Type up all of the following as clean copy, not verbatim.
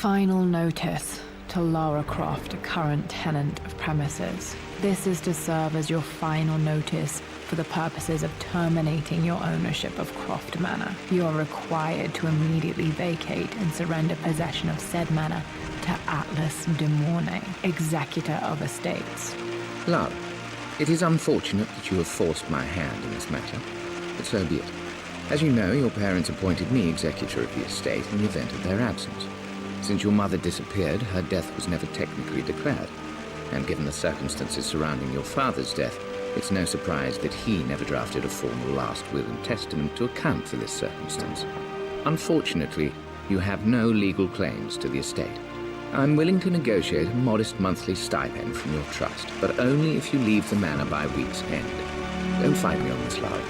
Final notice to Lara Croft, a current tenant of premises. This is to serve as your final notice for the purposes of terminating your ownership of Croft Manor. You are required to immediately vacate and surrender possession of said manor to Atlas de Mornay, executor of estates. Lara, it is unfortunate that you have forced my hand in this matter, but so be it. As you know, your parents appointed me executor of the estate in the event of their absence. Since your mother disappeared, her death was never technically declared. And given the circumstances surrounding your father's death, it's no surprise that he never drafted a formal last will and testament to account for this circumstance. Unfortunately, you have no legal claims to the estate. I'm willing to negotiate a modest monthly stipend from your trust, but only if you leave the manor by week's end. Don't fight me on this, Lara.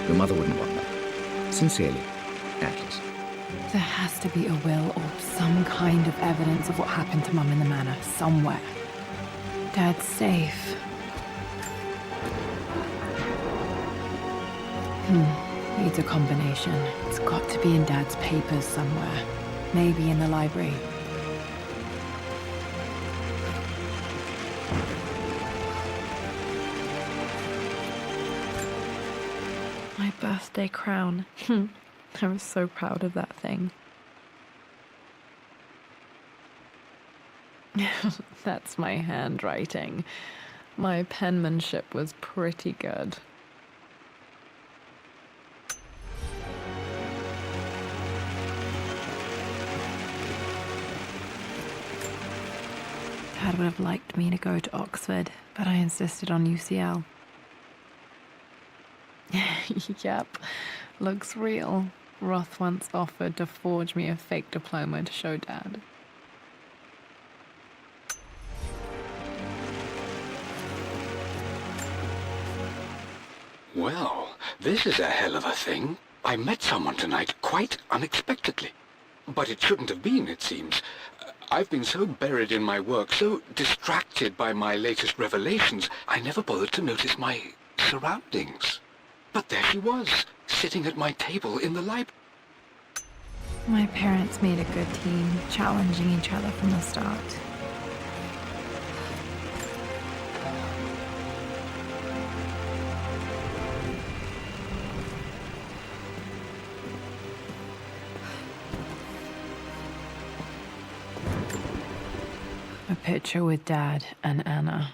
Your mother wouldn't want that. Sincerely, Atlas. There has to be a will or some kind of evidence of what happened to Mum in the manor, somewhere. Dad's safe. Needs a combination. It's got to be in Dad's papers somewhere. Maybe in the library. My birthday crown. I was so proud of that thing. That's my handwriting. My penmanship was pretty good. Dad would have liked me to go to Oxford, but I insisted on UCL. Yep, looks real. Roth once offered to forge me a fake diploma to show Dad. Well, this is a hell of a thing. I met someone tonight quite unexpectedly. But it shouldn't have been, it seems. I've been so buried in my work, so distracted by my latest revelations, I never bothered to notice my surroundings. But there she was, sitting at my table in the library. My parents made a good team, challenging each other from the start. A picture with Dad and Anna.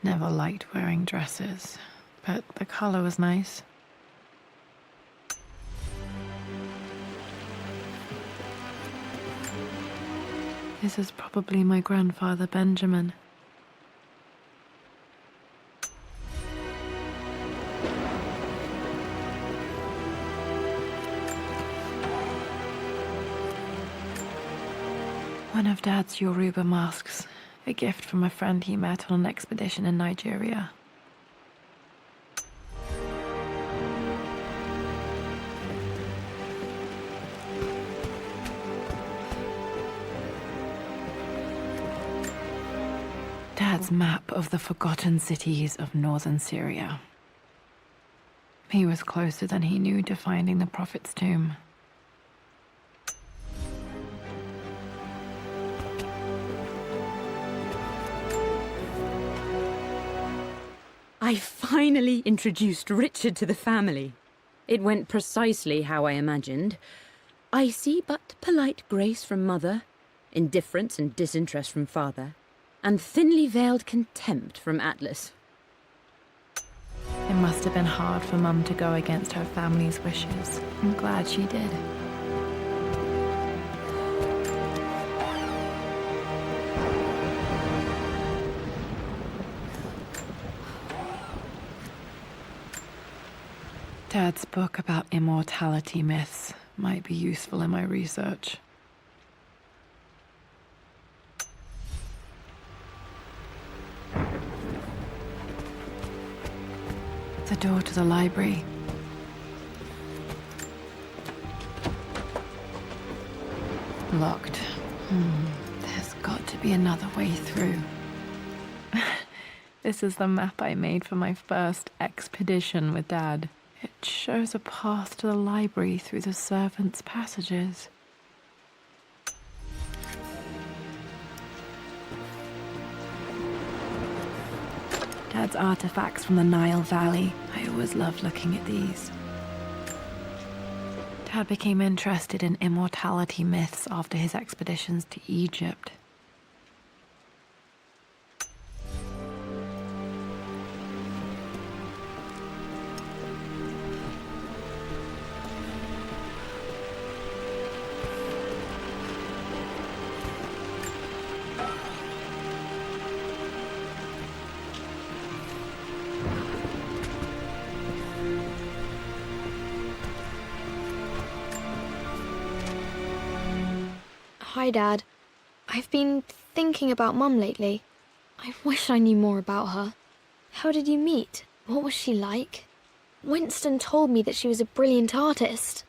Never liked wearing dresses, but the color was nice. This is probably my grandfather, Benjamin. One of Dad's Yoruba masks, a gift from a friend he met on an expedition in Nigeria. Dad's map of the forgotten cities of northern Syria. He was closer than he knew to finding the Prophet's tomb. I finally introduced Richard to the family. It went precisely how I imagined. I see but polite grace from mother, indifference and disinterest from father, and thinly veiled contempt from Atlas. It must have been hard for Mum to go against her family's wishes. I'm glad she did. Dad's book about immortality myths might be useful in my research. The door to the library. Locked. There's got to be another way through. This is the map I made for my first expedition with Dad. It shows a path to the library through the servants' passages. Dad's artifacts from the Nile Valley. I always loved looking at these. Dad became interested in immortality myths after his expeditions to Egypt. Hi, Dad. I've been thinking about Mum lately. I wish I knew more about her. How did you meet? What was she like? Winston told me that she was a brilliant artist.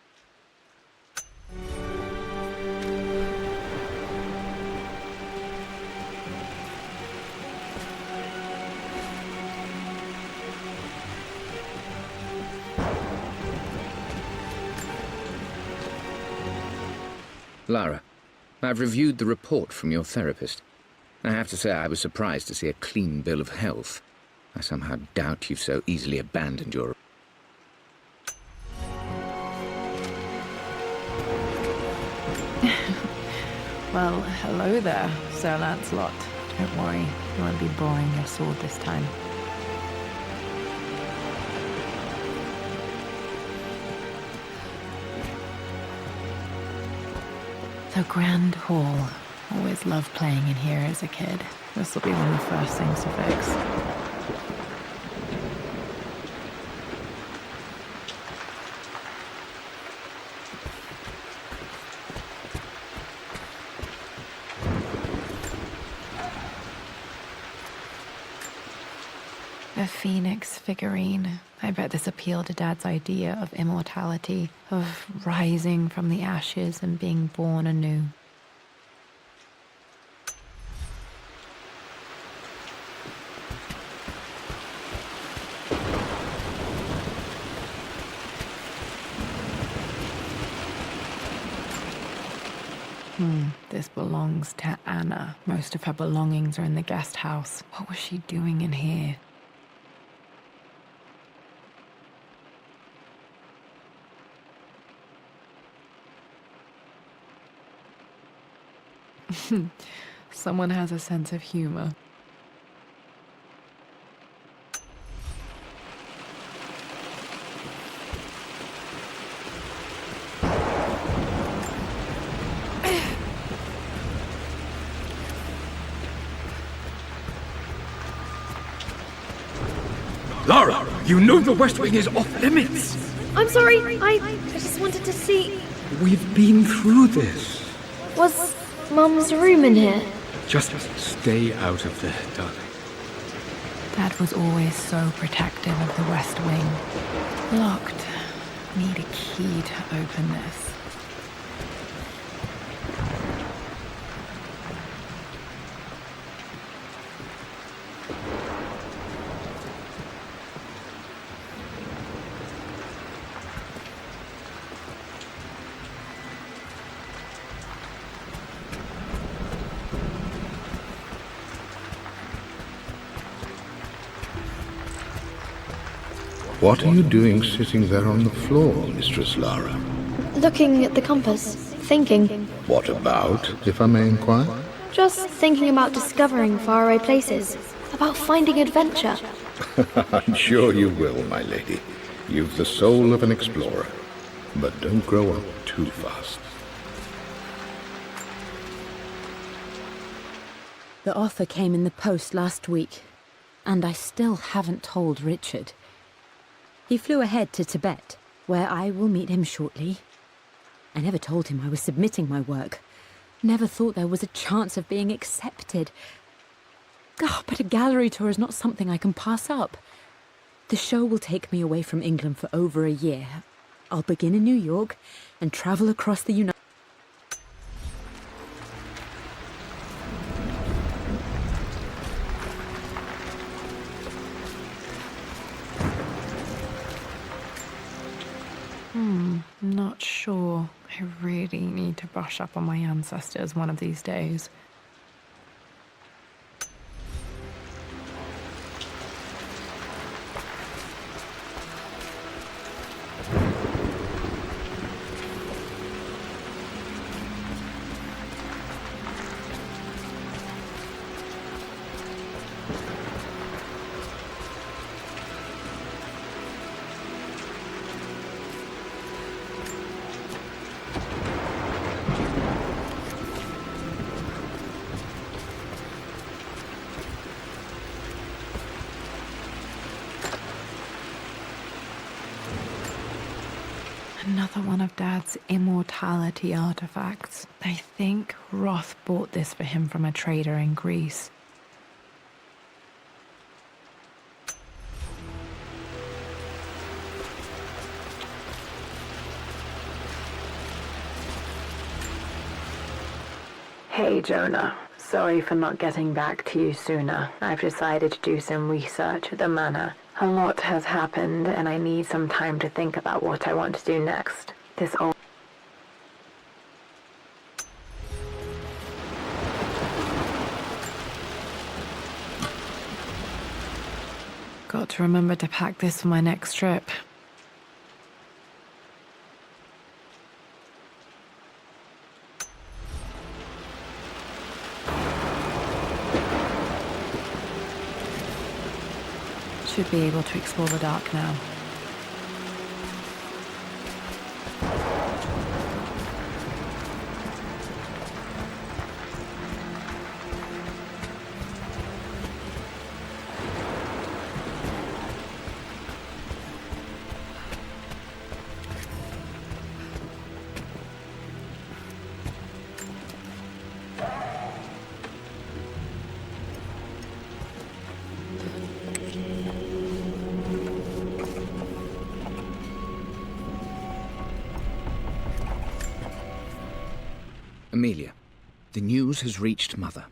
Lara, I've reviewed the report from your therapist. I have to say I was surprised to see a clean bill of health. I somehow doubt you've so easily abandoned your... Well, hello there, Sir Lancelot. Don't worry, you won't be boring your sword this time. The Grand Hall. Always loved playing in here as a kid. This will be one of the first things to fix. A phoenix figurine. I bet this appealed to Dad's idea of immortality, of rising from the ashes and being born anew. This belongs to Anna. Most of her belongings are in the guest house. What was she doing in here? Someone has a sense of humor. Lara, you know the West Wing is off limits. I'm sorry, I just wanted to see... We've been through this. Was Mum's room in here? Just stay out of there, darling. Dad was always so protective of the West Wing. Locked. Need a key to open this. What are you doing sitting there on the floor, Mistress Lara? Looking at the compass, thinking. What about, if I may inquire? Just thinking about discovering faraway places, about finding adventure. I'm sure you will, my lady. You've the soul of an explorer. But don't grow up too fast. The offer came in the post last week, and I still haven't told Richard. He flew ahead to Tibet, where I will meet him shortly. I never told him I was submitting my work. Never thought there was a chance of being accepted. Oh, but a gallery tour is not something I can pass up. The show will take me away from England for over a year. I'll begin in New York and travel across the United Not sure. I really need to brush up on my ancestors one of these days. Another one of Dad's immortality artifacts. I think Roth bought this for him from a trader in Greece. Hey, Jonah. Sorry for not getting back to you sooner. I've decided to do some research at the manor. A lot has happened, and I need some time to think about what I want to do next. This all... Got to remember to pack this for my next trip. Should be able to explore the dark now. Amelia, the news has reached Mother.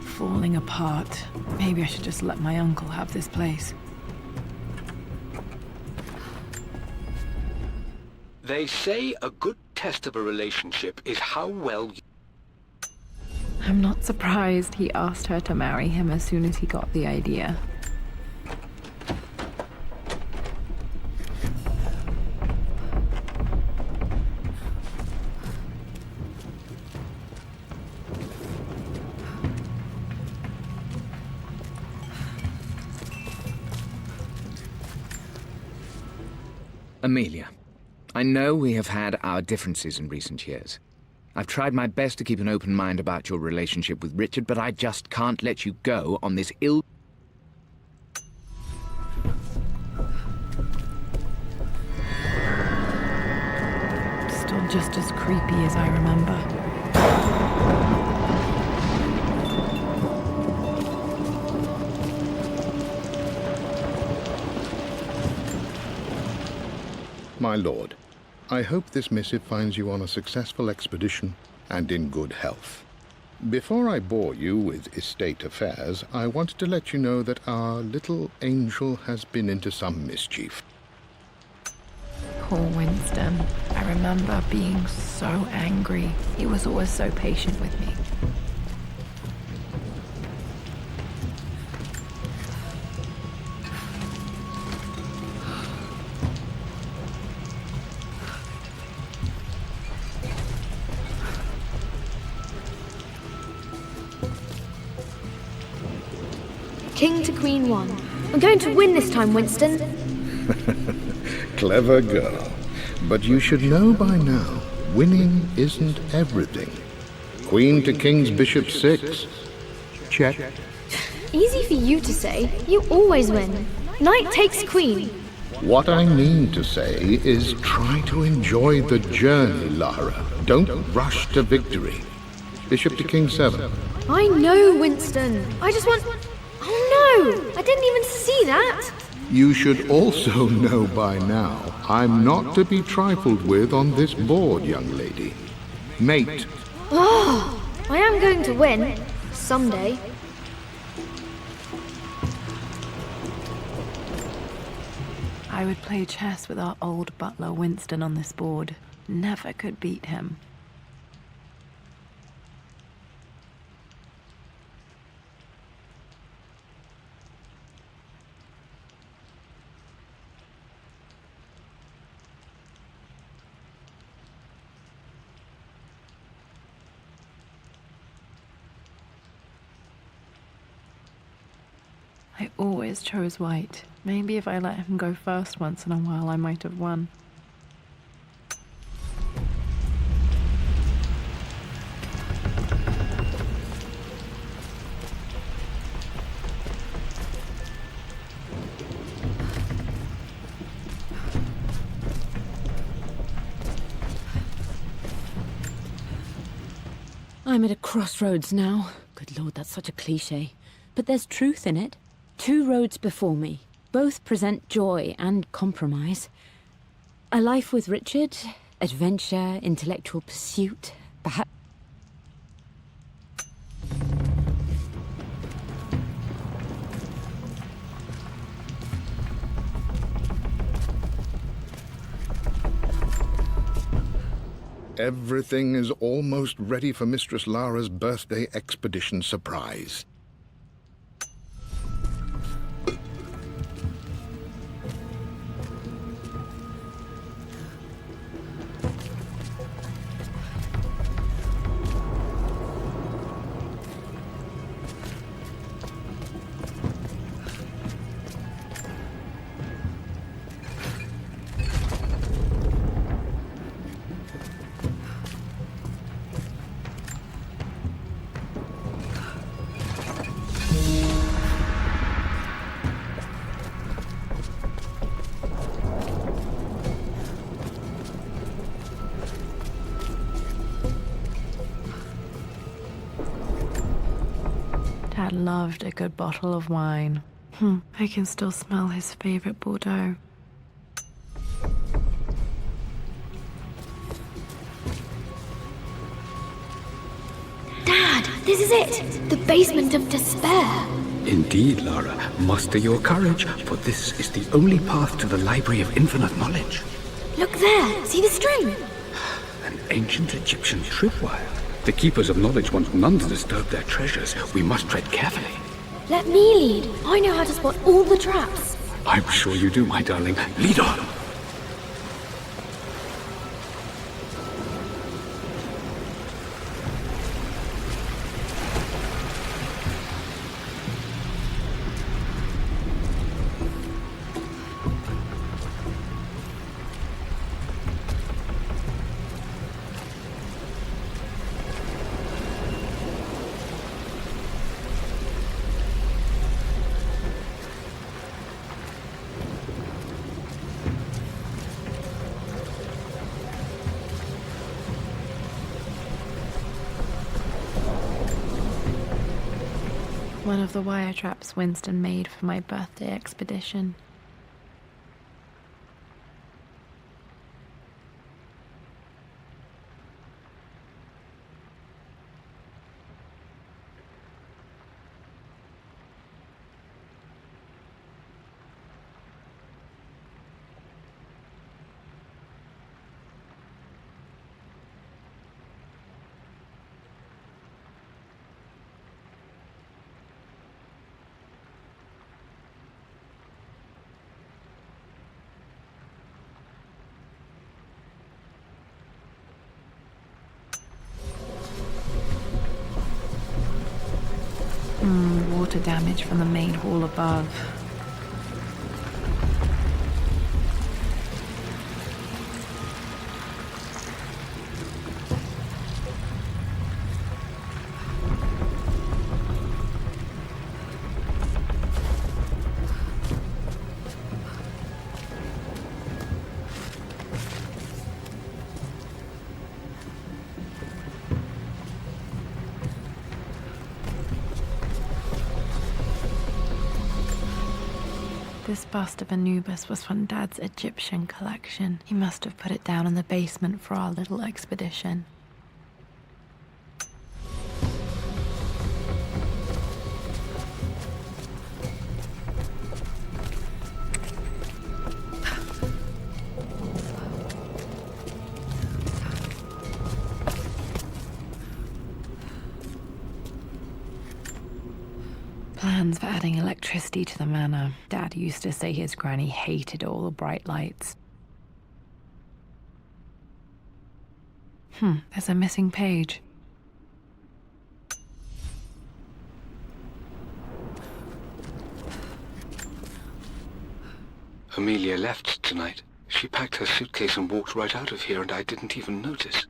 Falling apart. Maybe I should just let my uncle have this place. They say a good test of a relationship is how well you... I'm not surprised he asked her to marry him as soon as he got the idea. Amelia, I know we have had our differences in recent years. I've tried my best to keep an open mind about your relationship with Richard, but I just can't let you go on this ill... Still just as creepy as I remember. My lord, I hope this missive finds you on a successful expedition and in good health. Before I bore you with estate affairs, I wanted to let you know that our little angel has been into some mischief. Poor Winston. I remember being so angry. He was always so patient with me. King to Queen 1. I'm going to win this time, Winston. Clever girl. But you should know by now, winning isn't everything. Queen to King's Bishop 6. Check. Easy for you to say. You always win. Knight takes queen. What I mean to say is try to enjoy the journey, Lara. Don't rush to victory. Bishop to King 7. I know, Winston. I just want... Oh no! I didn't even see that! You should also know by now, I'm not to be trifled with on this board, young lady. Mate. Oh, I am going to win. Someday. I would play chess with our old butler Winston on this board. Never could beat him. I always chose white. Maybe if I let him go first once in a while, I might have won. I'm at a crossroads now. Good lord, that's such a cliché. But there's truth in it. 2 roads before me. Both present joy and compromise. A life with Richard, adventure, intellectual pursuit, perhaps... Everything is almost ready for Mistress Lara's birthday expedition surprise. Dad loved a good bottle of wine. I can still smell his favorite Bordeaux. Dad, this is it! The basement of despair! Indeed, Lara. Muster your courage, for this is the only path to the Library of Infinite Knowledge. Look there! See the string? An ancient Egyptian tripwire. The Keepers of Knowledge want none to disturb their treasures. We must tread carefully. Let me lead. I know how to spot all the traps. I'm sure you do, my darling. Lead on! One of the wire traps Winston made for my birthday expedition. Water damage from the main hall above. This bust of Anubis was from Dad's Egyptian collection. He must have put it down in the basement for our little expedition. Plans for adding electricity to the manor. Dad used to say his granny hated all the bright lights. There's a missing page. Amelia left tonight. She packed her suitcase and walked right out of here, and I didn't even notice.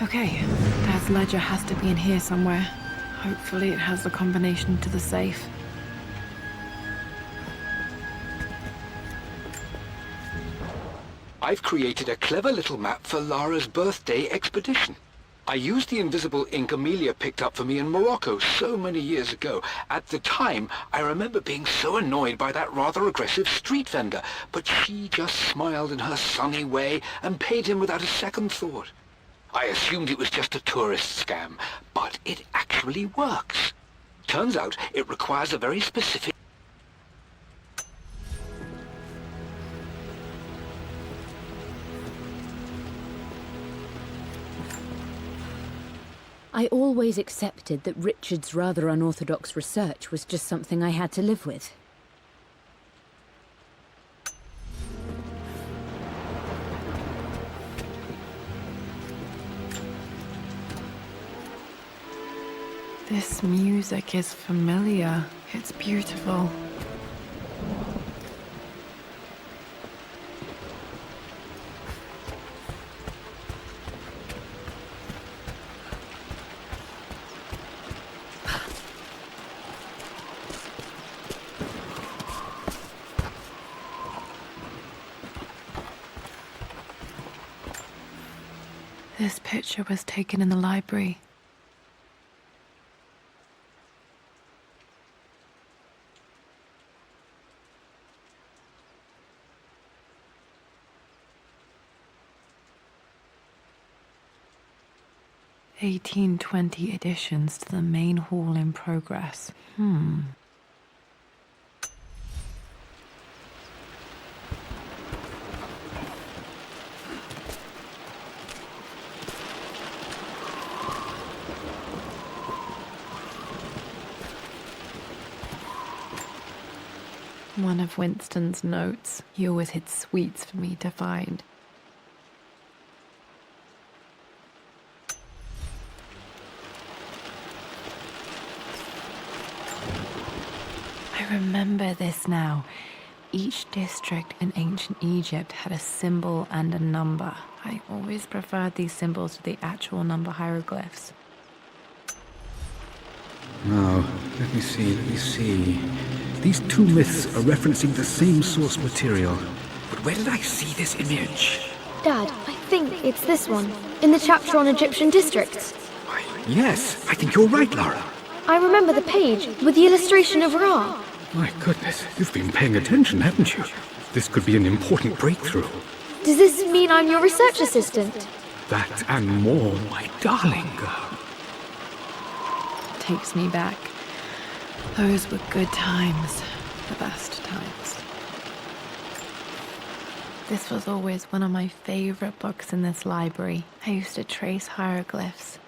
Okay, Dad's Richard's ledger has to be in here somewhere. Hopefully it has the combination to the safe. I've created a clever little map for Lara's birthday expedition. I used the invisible ink Amelia picked up for me in Morocco so many years ago. At the time, I remember being so annoyed by that rather aggressive street vendor, but she just smiled in her sunny way and paid him without a second thought. I assumed it was just a tourist scam, but it actually works. Turns out it requires a very specific... I always accepted that Richard's rather unorthodox research was just something I had to live with. This music is familiar. It's beautiful. This picture was taken in the library. (1820) additions to the main hall in progress. One of Winston's notes. He always hid sweets for me to find. I remember this now. Each district in ancient Egypt had a symbol and a number. I always preferred these symbols to the actual number hieroglyphs. Now, let me see. These two myths are referencing the same source material. But where did I see this image? Dad, I think it's this one, in the chapter on Egyptian districts. Why, yes, I think you're right, Lara. I remember the page with the illustration of Ra. My goodness, you've been paying attention, haven't you? This could be an important breakthrough. Does this mean I'm your research assistant? That and more, my darling girl. Takes me back. Those were good times. The best times. This was always one of my favorite books in this library. I used to trace hieroglyphs.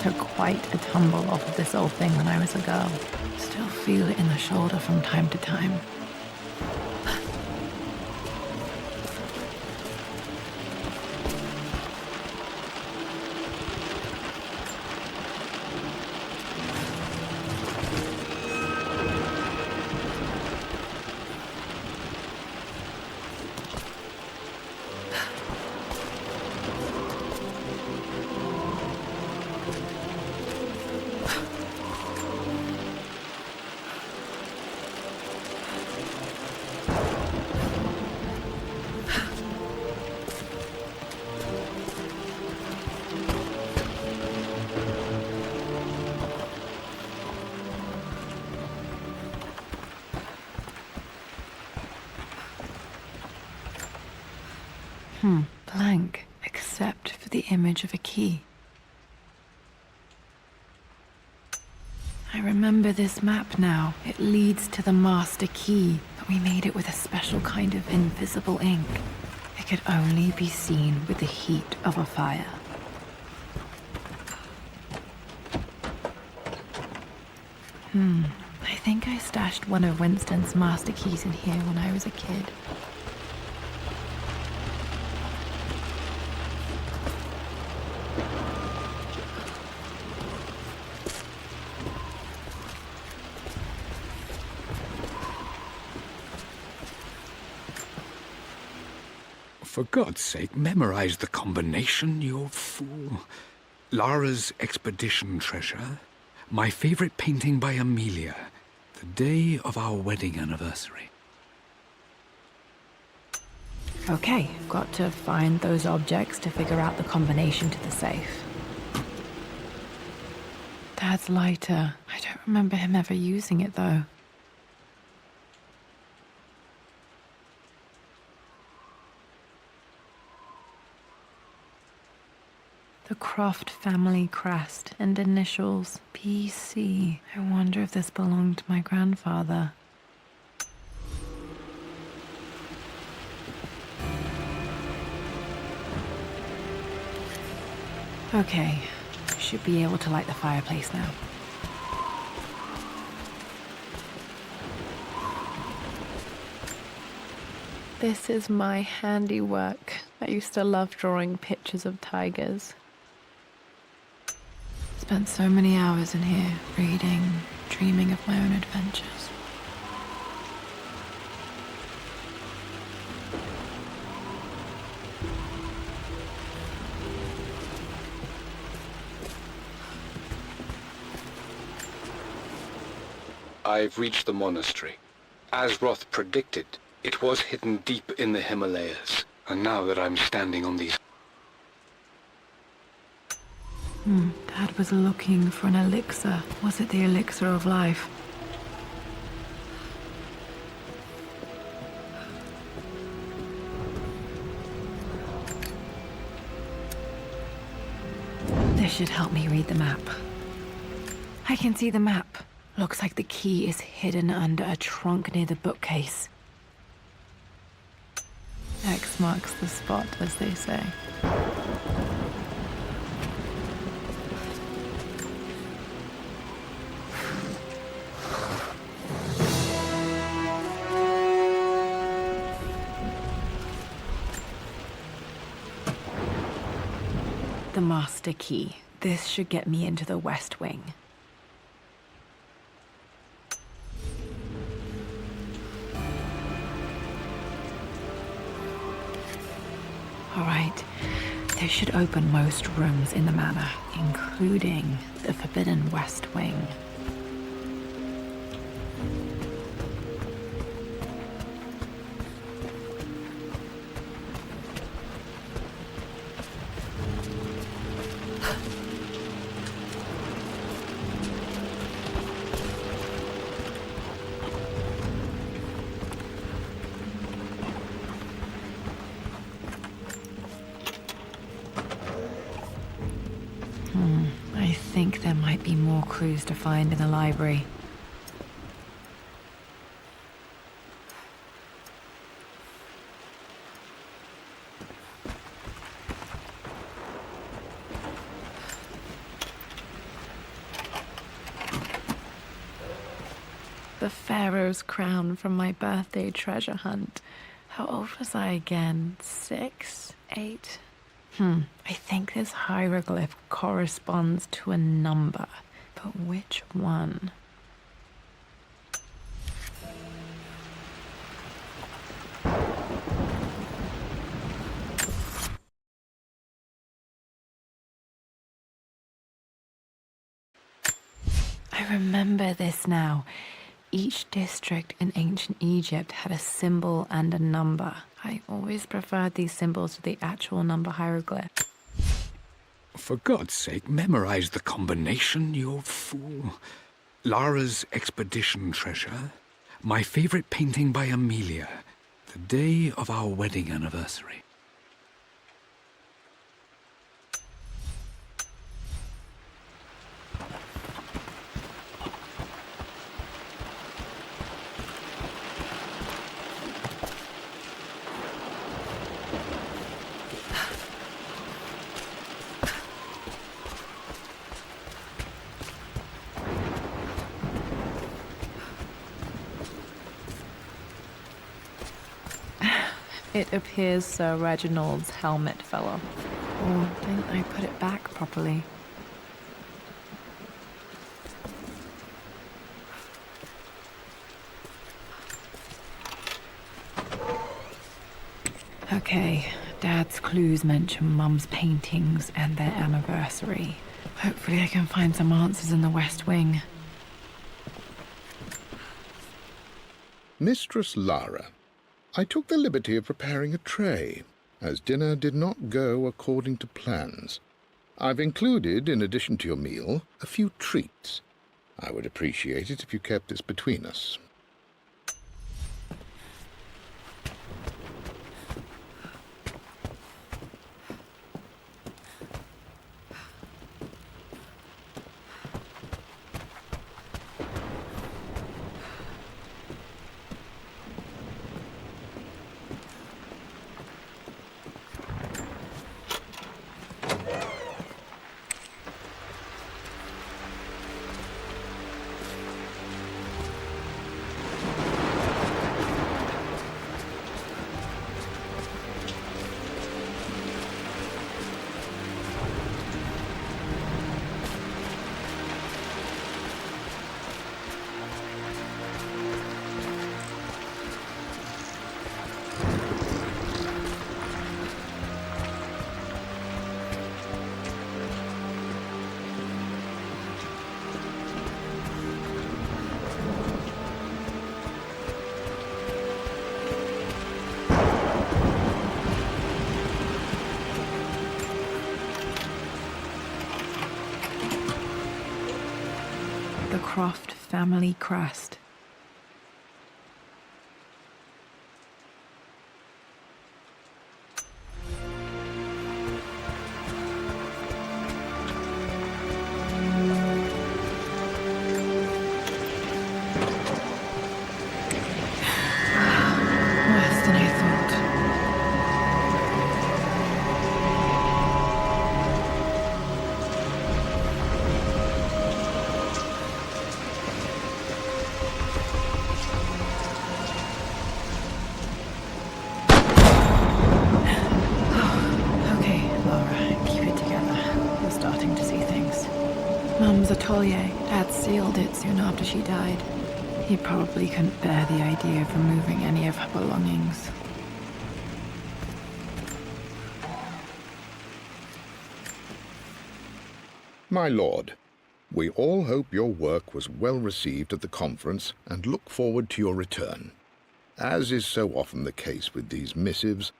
Took quite a tumble off of this old thing when I was a girl. Still feel it in the shoulder from time to time. Blank, except for the image of a key. I remember this map now. It leads to the master key, but we made it with a special kind of invisible ink. It could only be seen with the heat of a fire. I think I stashed one of Winston's master keys in here when I was a kid. For God's sake, memorize the combination, you fool. Lara's expedition treasure, my favorite painting by Amelia, the day of our wedding anniversary. Okay, got to find those objects to figure out the combination to the safe. Dad's lighter. I don't remember him ever using it, though. The Croft family crest and initials PC. I wonder if this belonged to my grandfather. Okay, should be able to light the fireplace now. This is my handiwork. I used to love drawing pictures of tigers. Spent so many hours in here, reading, dreaming of my own adventures. I've reached the monastery. As Roth predicted, it was hidden deep in the Himalayas. And now that I'm standing on these... Dad was looking for an elixir. Was it the elixir of life? This should help me read the map. I can see the map. Looks like the key is hidden under a trunk near the bookcase. X marks the spot, as they say. The master key. This should get me into the West Wing. All right, this should open most rooms in the manor, including the forbidden West Wing. I think there might be more clues to find in the library. The Pharaoh's crown from my birthday treasure hunt. How old was I again? 6? 8? I think this hieroglyph corresponds to a number, but which one? I remember this now. Each district in ancient Egypt had a symbol and a number. I always preferred these symbols to the actual number hieroglyph. For God's sake, memorize the combination, you fool. Lara's expedition treasure, my favorite painting by Amelia, the day of our wedding anniversary. It appears Sir Reginald's helmet fell off. Or didn't I put it back properly? Okay, Dad's clues mention Mum's paintings and their anniversary. Hopefully I can find some answers in the West Wing. Mistress Lara, I took the liberty of preparing a tray, as dinner did not go according to plans. I've included, in addition to your meal, a few treats. I would appreciate it if you kept this between us. The Croft family crest. Worse than I thought. Okay, Laura, keep it together. You're starting to see things. Mum's atelier. Dad sealed it soon after she died. He probably couldn't bear the idea of removing any of her belongings. My lord, we all hope your work was well received at the conference and look forward to your return. As is so often the case with these missives,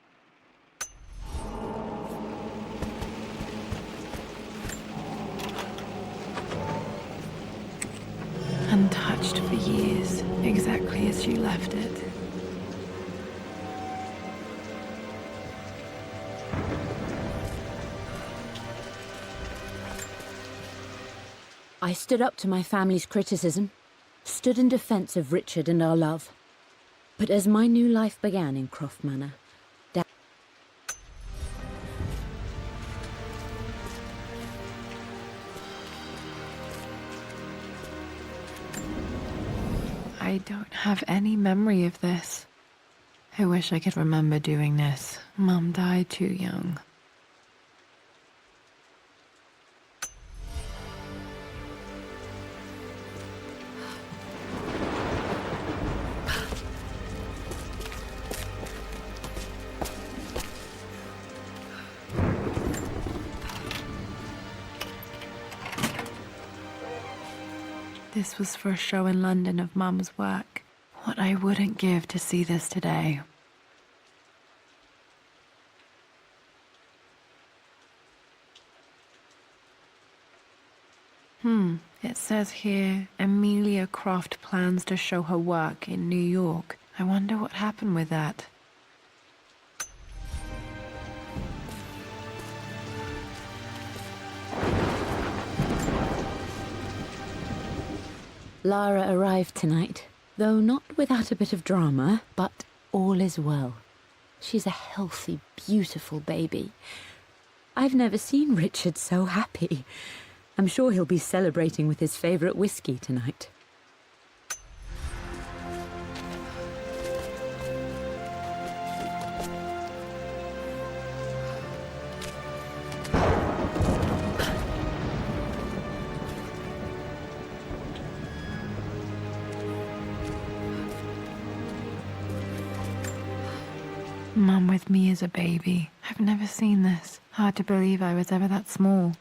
Untouched for years, exactly as she left it. I stood up to my family's criticism, stood in defense of Richard and our love. But as my new life began in Croft Manor, I don't have any memory of this. I wish I could remember doing this. Mum died too young. This was for a show in London of Mum's work. What I wouldn't give to see this today. It says here, Amelia Croft plans to show her work in New York. I wonder what happened with that. Lara arrived tonight, though not without a bit of drama, but all is well. She's a healthy, beautiful baby. I've never seen Richard so happy. I'm sure he'll be celebrating with his favourite whiskey tonight. Mum with me as a baby. I've never seen this. Hard to believe I was ever that small.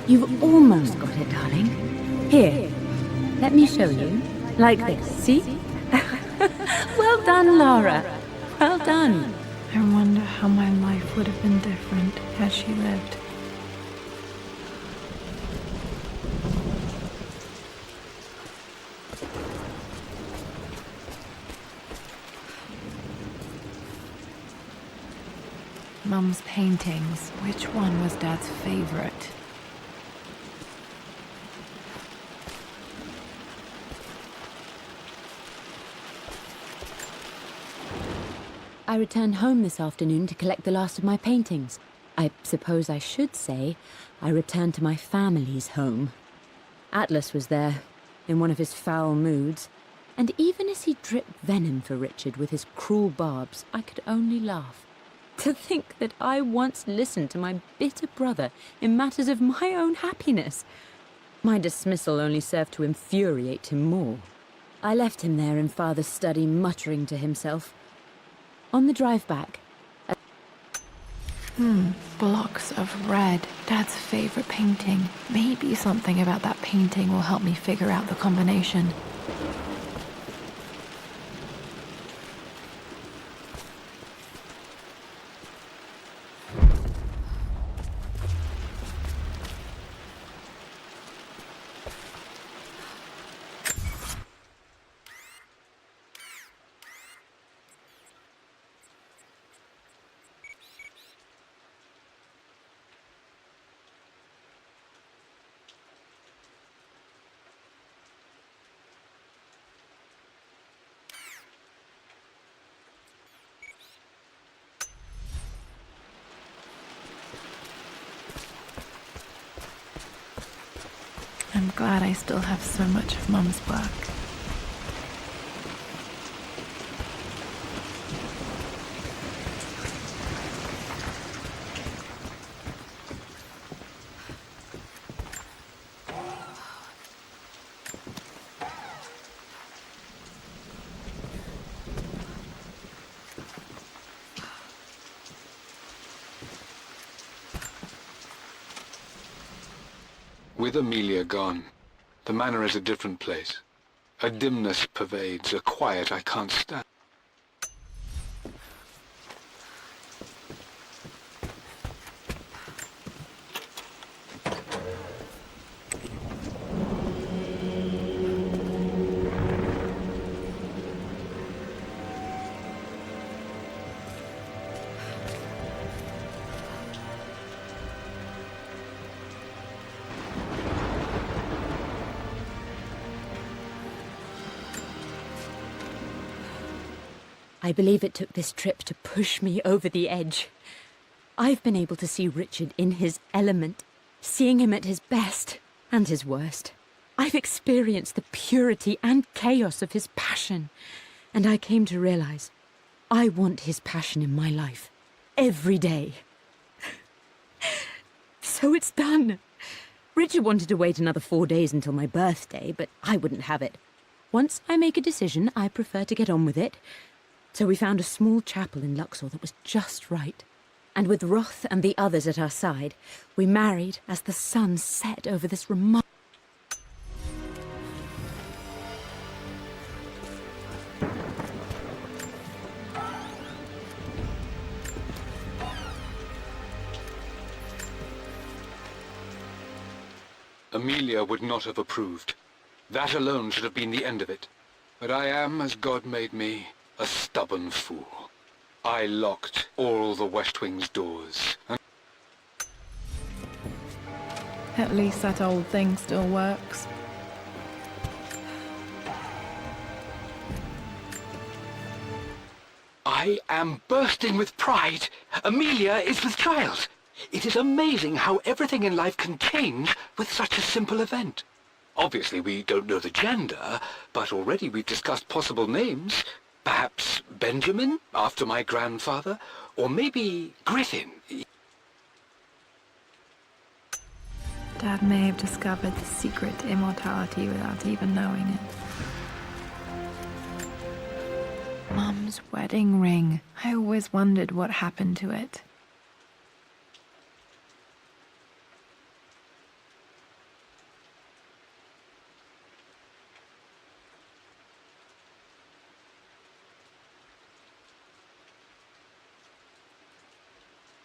You've almost got it, darling. Here, let me show you. Like this, see? Well done, Lara. Well done. I wonder how my life would have been different had she lived. Mum's paintings. Which one was Dad's favorite? I returned home this afternoon to collect the last of my paintings. I suppose I should say I returned to my family's home. Atlas was there, in one of his foul moods, and even as he dripped venom for Richard with his cruel barbs, I could only laugh. To think that I once listened to my bitter brother in matters of my own happiness. My dismissal only served to infuriate him more. I left him there in Father's study, muttering to himself. On the drive back... Blocks of red. Dad's favorite painting. Maybe something about that painting will help me figure out the combination. I'm glad I still have so much of Mum's work. With Amelia gone, the manor is a different place. A dimness pervades, a quiet I can't stand. I believe it took this trip to push me over the edge. I've been able to see Richard in his element, seeing him at his best and his worst. I've experienced the purity and chaos of his passion, and I came to realize I want his passion in my life every day. So it's done. Richard wanted to wait another 4 days until my birthday, but I wouldn't have it. Once I make a decision, I prefer to get on with it. So we found a small chapel in Luxor that was just right. And with Roth and the others at our side, we married as the sun set over this remarkable... Amelia would not have approved. That alone should have been the end of it. But I am, as God made me, a stubborn fool. I locked all the West Wing's doors. At least that old thing still works. I am bursting with pride. Amelia is with child. It is amazing how everything in life can change with such a simple event. Obviously, we don't know the gender, but already we've discussed possible names. Perhaps Benjamin, after my grandfather, or maybe Griffin. Dad may have discovered the secret to immortality without even knowing it. Mum's wedding ring. I always wondered what happened to it.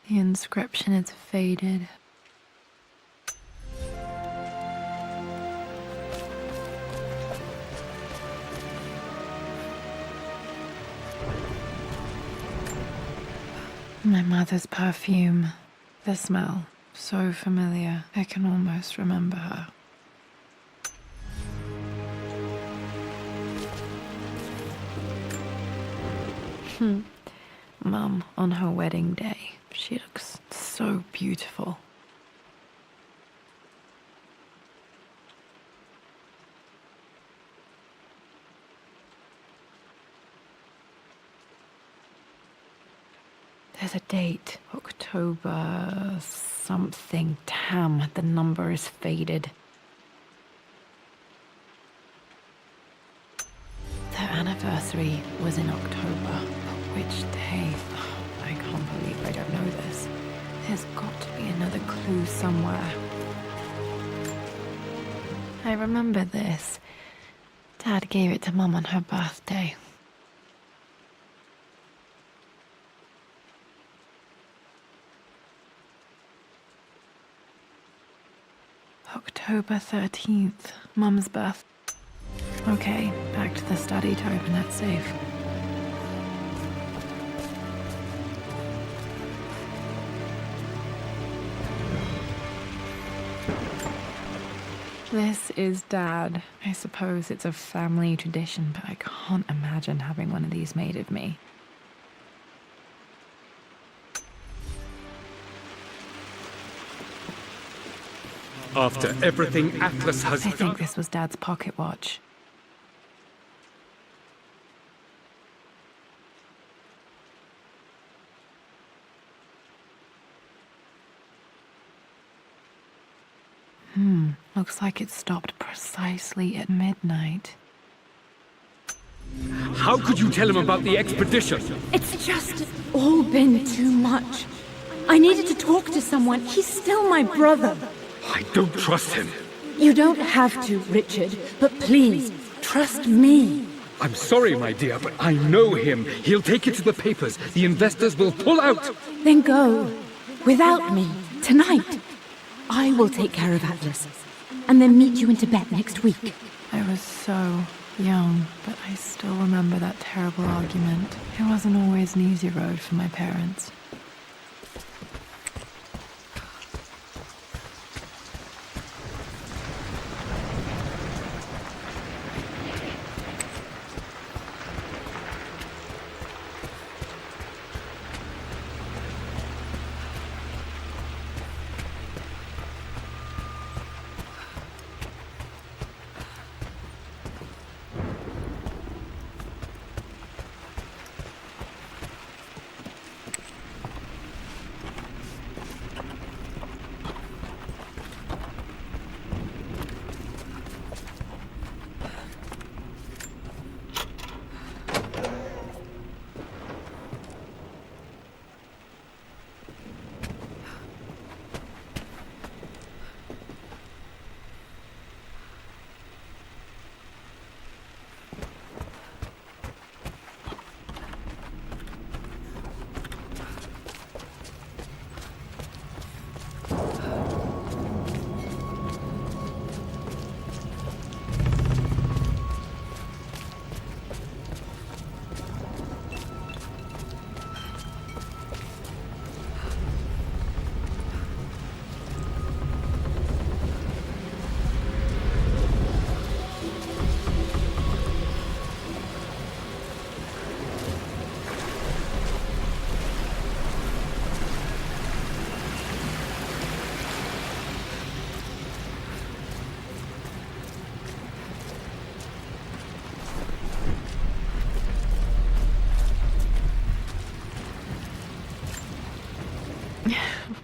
The inscription is faded. My mother's perfume. The smell. So familiar. I can almost remember her. Mum, on her wedding day. She looks so beautiful. There's a date. October something. Damn, the number is faded. Their anniversary was in October. But which day? I can't believe I don't know this. There's got to be another clue somewhere. I remember this. Dad gave it to Mum on her birthday. October 13th, Mum's birth. Okay, back to the study to open that safe. This is Dad. I suppose it's a family tradition, but I can't imagine having one of these made of me. After everything Atlas has I think this was Dad's pocket watch. Looks like it stopped precisely at midnight. How could you tell him about the expedition? It's just all been too much. I needed to talk to someone. He's still my brother. I don't trust him. You don't have to, Richard, but please, trust me. I'm sorry, my dear, but I know him. He'll take it to the papers. The investors will pull out. Then go. Without me. Tonight. I will take care of Atlas. And then meet you in Tibet next week. I was so young, but I still remember that terrible argument. It wasn't always an easy road for my parents.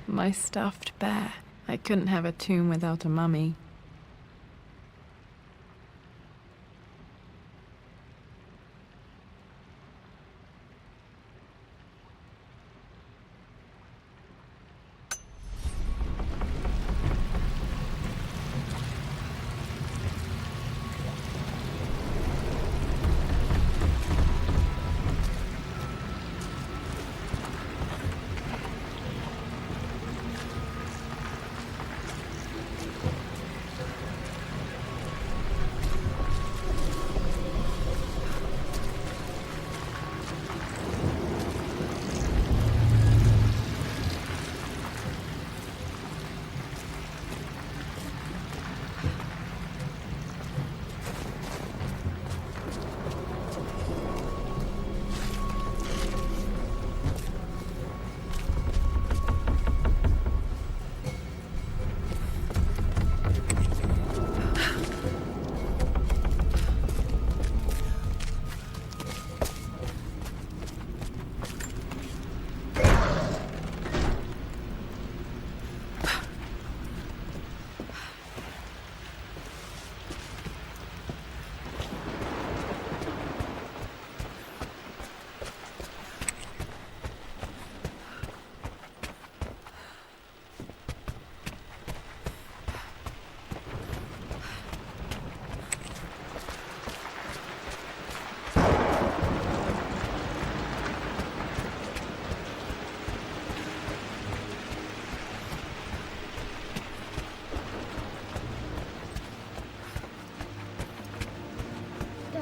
My stuffed bear. I couldn't have a tomb without a mummy.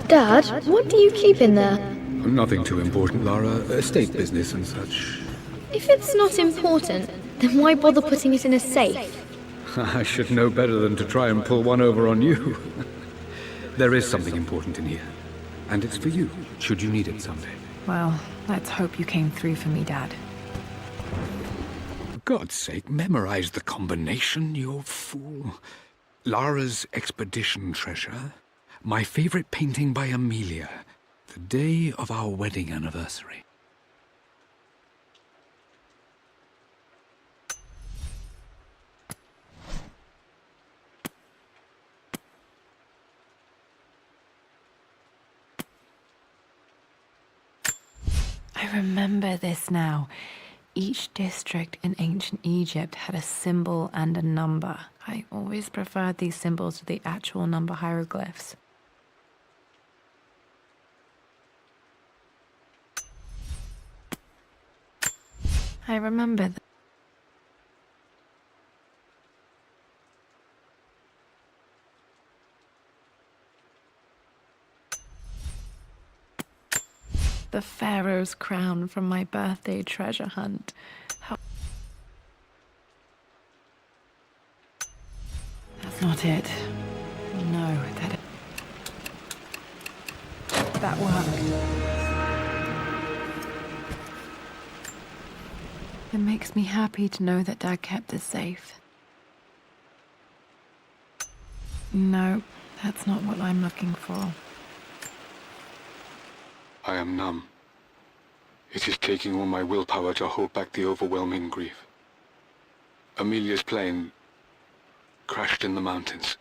Dad, what do you keep in there? Nothing too important, Lara. Estate business and such. If it's not important, then why bother putting it in a safe? I should know better than to try and pull one over on you. There is something important in here. And it's for you, should you need it someday. Well, let's hope you came through for me, Dad. For God's sake, memorize the combination, you fool. Lara's expedition treasure. My favorite painting by Amelia. The day of our wedding anniversary. I remember this now. Each district in ancient Egypt had a symbol and a number. I always preferred these symbols to the actual number hieroglyphs. I remember the pharaoh's crown from my birthday treasure hunt. That's not it. No, that worked. It makes me happy to know that Dad kept this safe. No, that's not what I'm looking for. I am numb. It is taking all my willpower to hold back the overwhelming grief. Amelia's plane crashed in the mountains.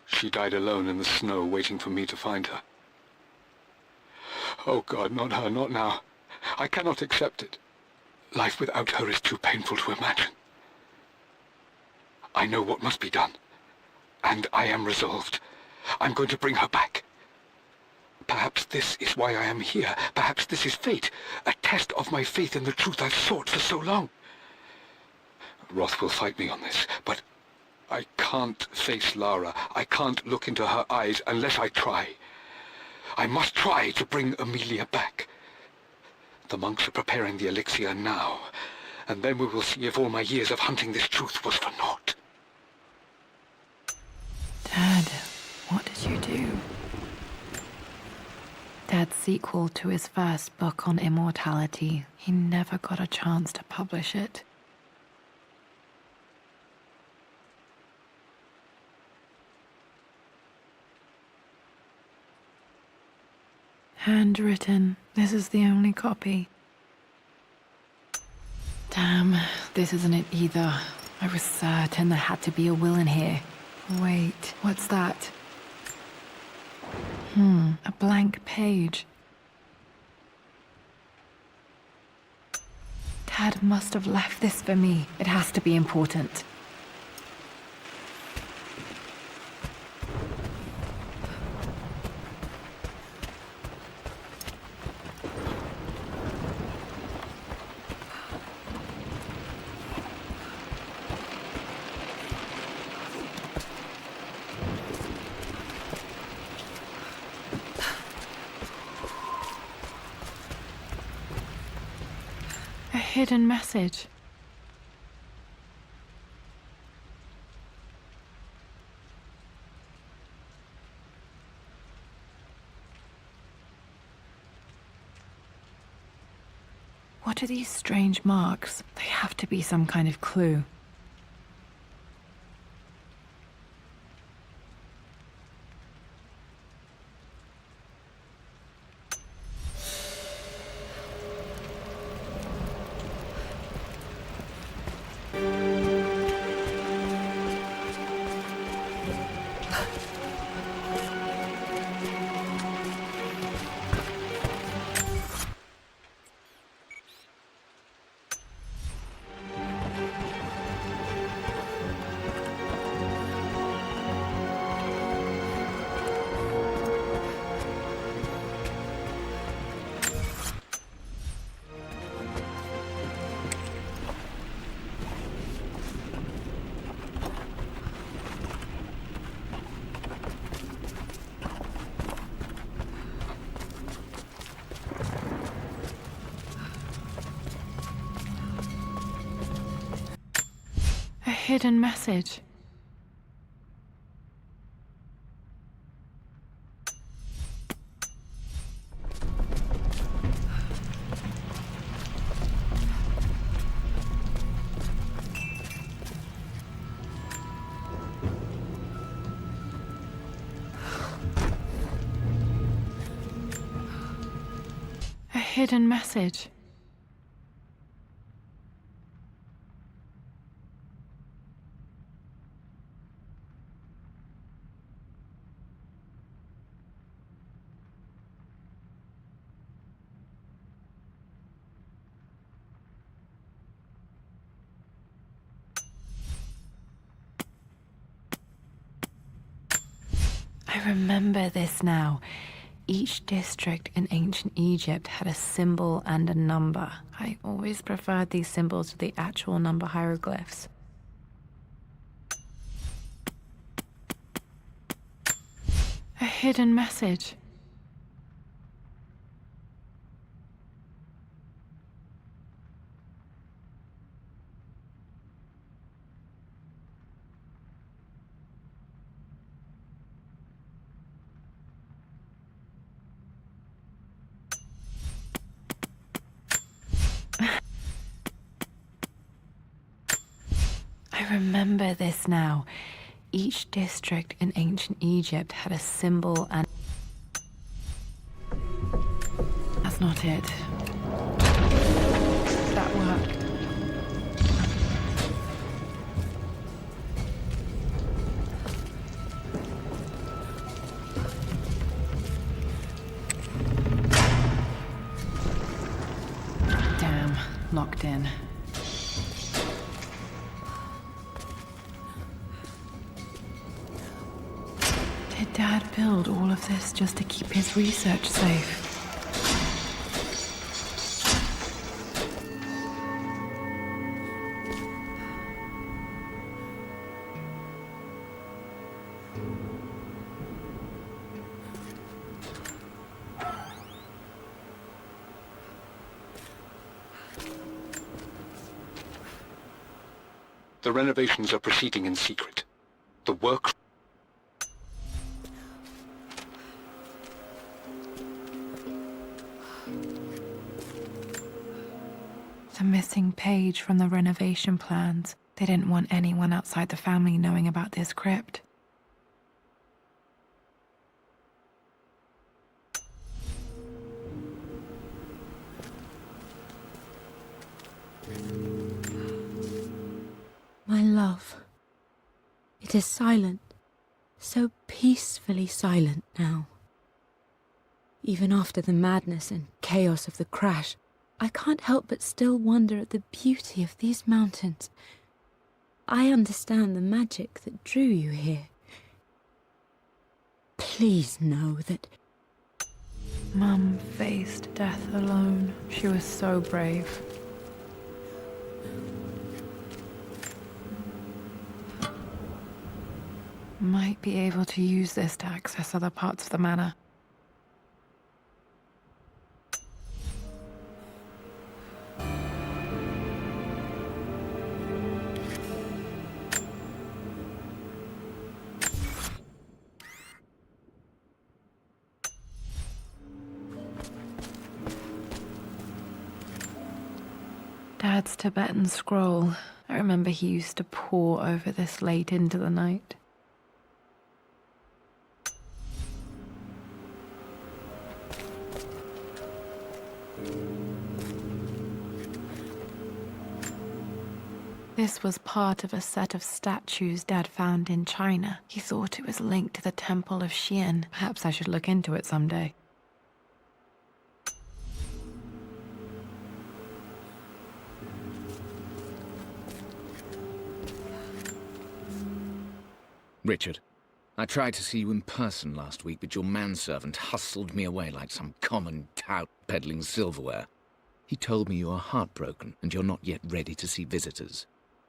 She died alone in the snow, waiting for me to find her. Oh God, not her, not now. I cannot accept it. Life without her is too painful to imagine. I know what must be done, and I am resolved. I'm going to bring her back. Perhaps this is why I am here. Perhaps this is fate, a test of my faith in the truth I've sought for so long. Roth will fight me on this, but I can't face Lara. I can't look into her eyes unless I try. I must try to bring Amelia back. The monks are preparing the elixir now, and then we will see if all my years of hunting this truth was for naught. Dad, what did you do? Dad's sequel to his first book on immortality, he never got a chance to publish it. Handwritten. This is the only copy. Damn, this isn't it either. I was certain there had to be a will in here. Wait, what's that? A blank page. Dad must have left this for me. It has to be important. A hidden message. What are these strange marks? They have to be some kind of clue. A hidden message. A hidden message. I remember this now. Each district in ancient Egypt had a symbol and a number. I always preferred these symbols to the actual number hieroglyphs. A hidden message. I remember this now. Each district in ancient Egypt had a symbol and... That's not it. That worked. Damn, locked in. Did Dad build all of this just to keep his research safe? The renovations are proceeding in secret. The work... The missing page from the renovation plans. They didn't want anyone outside the family knowing about this crypt. My It is silent, so peacefully silent now. Even after the madness and chaos of the crash, I can't help but still wonder at the beauty of these mountains. I understand the magic that drew you here. Please know that... Mum faced death alone. She was so brave. Might be able to use this to access other parts of the manor. Dad's Tibetan scroll. I remember he used to pore over this late into the night. This was part of a set of statues Dad found in China. He thought it was linked to the Temple of Xian. Perhaps I should look into it someday. Richard, I tried to see you in person last week, but your manservant hustled me away like some common tout peddling silverware. He told me you are heartbroken and you're not yet ready to see visitors.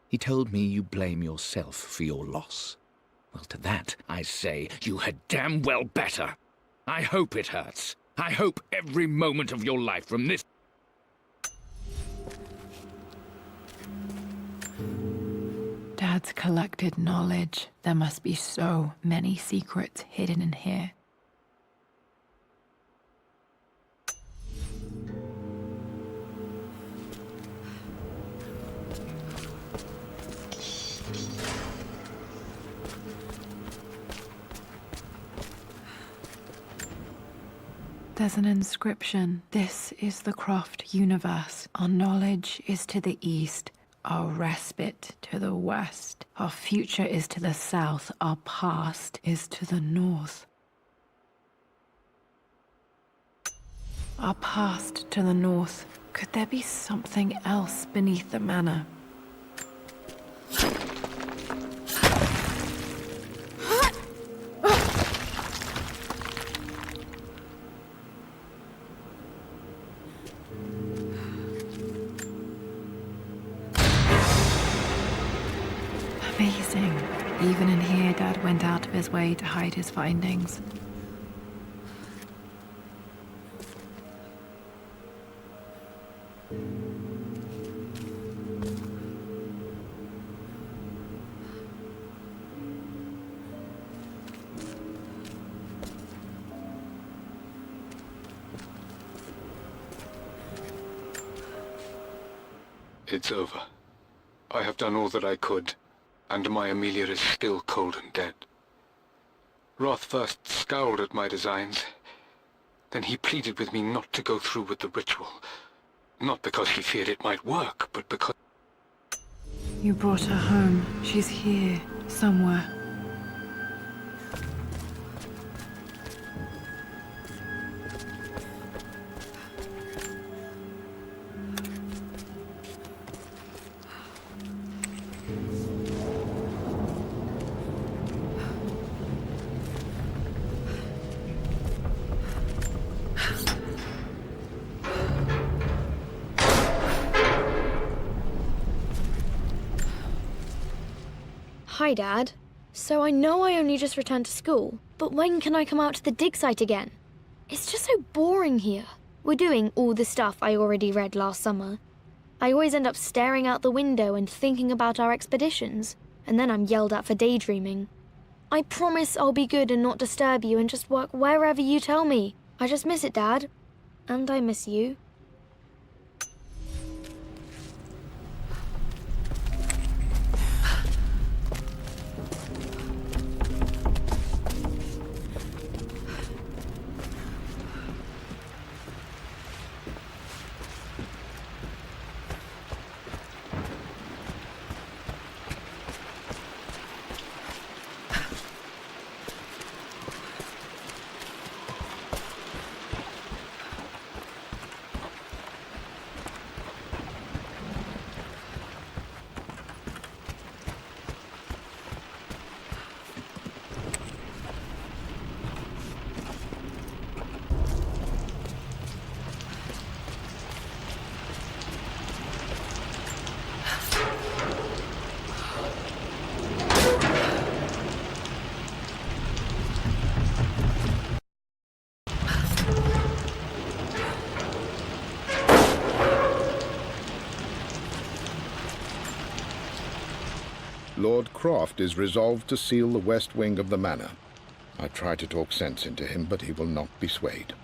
He told me you blame yourself for your loss. Well, to that, I say you had damn well better. I hope it hurts. I hope every moment of your life from this... Dad's collected knowledge. There must be so many secrets hidden in here. There's an inscription. This is the Croft universe. Our knowledge is to the east, our respite to the west. Our future is to the south, our past is to the north. Our past to the north. Could there be something else beneath the manor? Amazing. Even in here, Dad went out of his way to hide his findings. It's over. I have done all that I could, and my Amelia is still cold and dead. Roth first scowled at my designs. Then he pleaded with me not to go through with the ritual. Not because he feared it might work, but because... You brought her home. She's here, somewhere. Hi, Dad. So I know I only just returned to school, but when can I come out to the dig site again? It's just so boring here. We're doing all the stuff I already read last summer. I always end up staring out the window and thinking about our expeditions, and then I'm yelled at for daydreaming. I promise I'll be good and not disturb you and just work wherever you tell me. I just miss it, Dad. And I miss you. Lord Croft is resolved to seal the west wing of the manor. I try to talk sense into him, but he will not be swayed.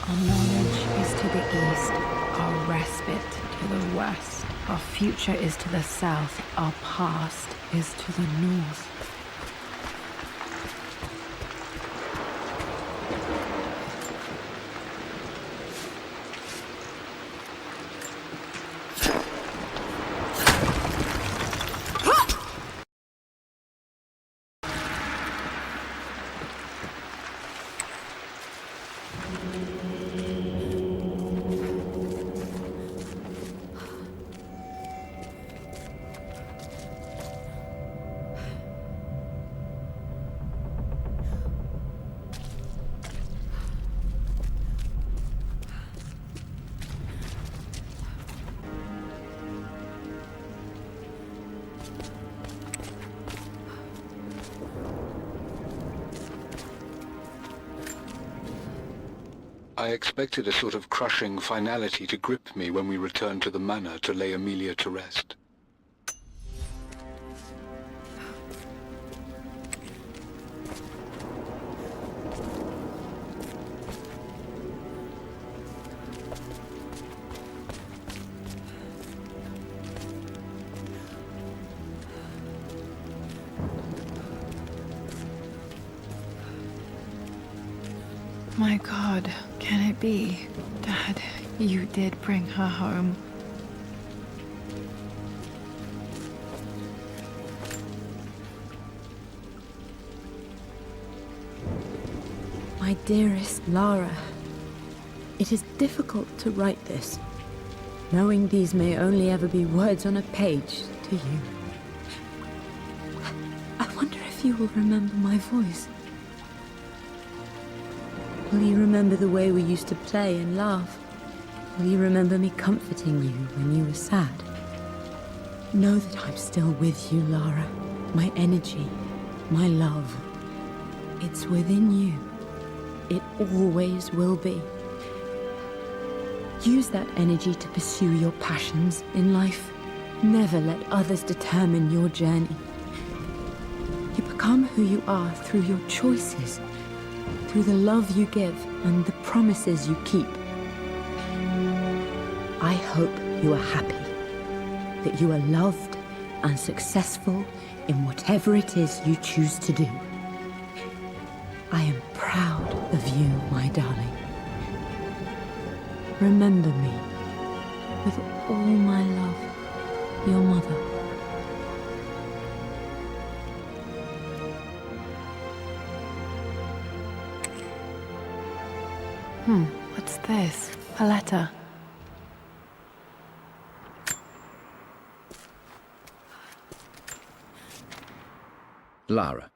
Our knowledge is to the east, our respite to the west. Our future is to the south, our past is to the north. I expected a sort of crushing finality to grip me when we returned to the manor to lay Amelia to rest. My God, can it be? Dad, you did bring her home. My dearest Lara, it is difficult to write this, knowing these may only ever be words on a page to you. I wonder if you will remember my voice. Will you remember the way we used to play and laugh? Will you remember me comforting you when you were sad? Know that I'm still with you, Lara. My energy, my love. It's within you. It always will be. Use that energy to pursue your passions in life. Never let others determine your journey. You become who you are through your choices, through the love you give and the promises you keep. I hope you are happy, that you are loved and successful in whatever it is you choose to do. I am proud of you, my darling. Remember me with all my love, your mother. What's this? A letter. Lara,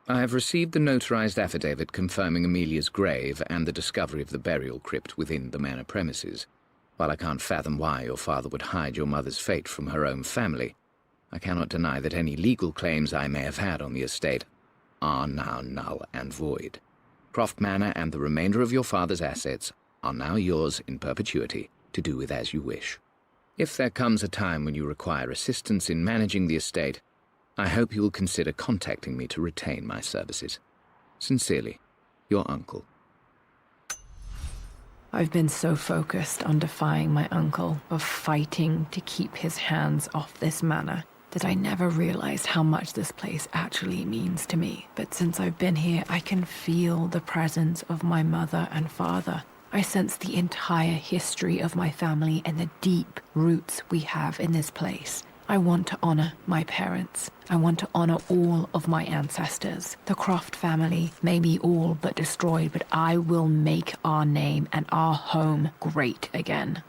I have received the notarized affidavit confirming Amelia's grave and the discovery of the burial crypt within the manor premises. While I can't fathom why your father would hide your mother's fate from her own family, I cannot deny that any legal claims I may have had on the estate are now null and void. Croft Manor and the remainder of your father's assets are now yours in perpetuity to do with as you wish. If there comes a time when you require assistance in managing the estate, I hope you will consider contacting me to retain my services. Sincerely, your uncle. I've been so focused on defying my uncle, of fighting to keep his hands off this manor, that I never realized how much this place actually means to me. But since I've been here, I can feel the presence of my mother and father. I sense the entire history of my family and the deep roots we have in this place. I want to honor my parents. I want to honor all of my ancestors. The Croft family may be all but destroyed, but I will make our name and our home great again.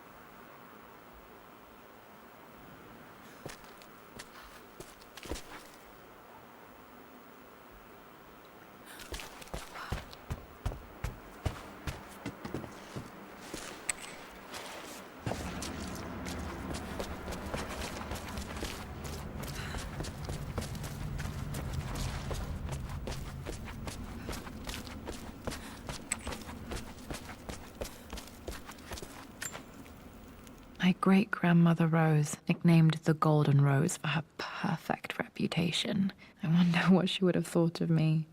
My great-grandmother Rose, nicknamed the Golden Rose for her perfect reputation. I wonder what she would have thought of me.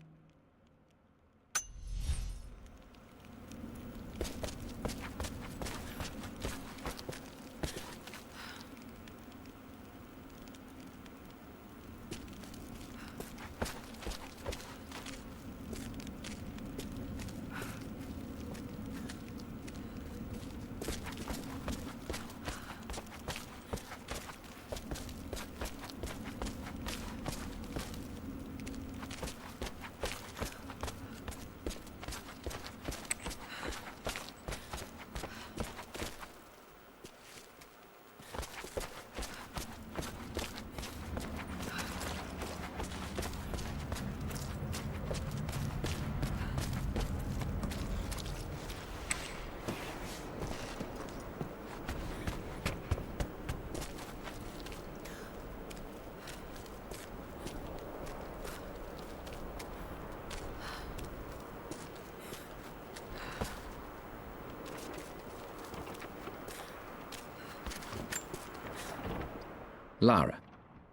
Lara,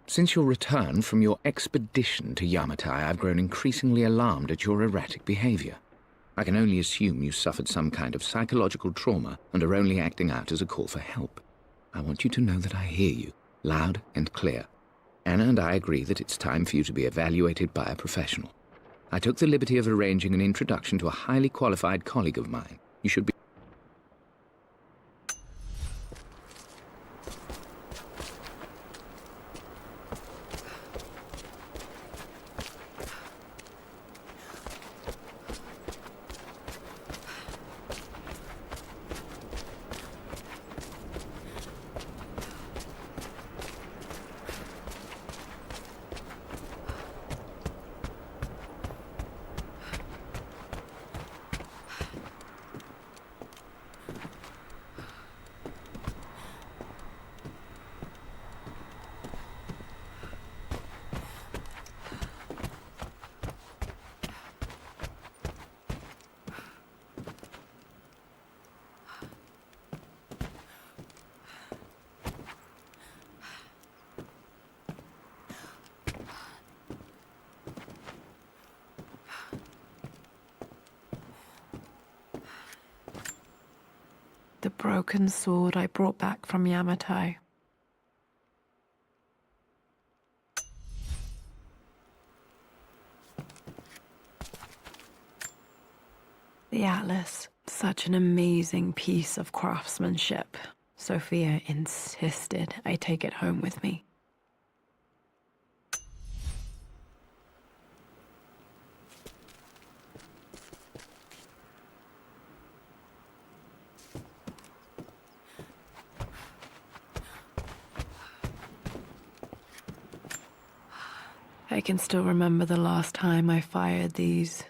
since your return from your expedition to Yamatai, I've grown increasingly alarmed at your erratic behavior. I can only assume you suffered some kind of psychological trauma and are only acting out as a call for help. I want you to know that I hear you, loud and clear. Anna and I agree that it's time for you to be evaluated by a professional. I took the liberty of arranging an introduction to a highly qualified colleague of mine. You should be... The broken sword I brought back from Yamatai. The atlas, such an amazing piece of craftsmanship. Sophia insisted I take it home with me. I can still remember the last time I fired these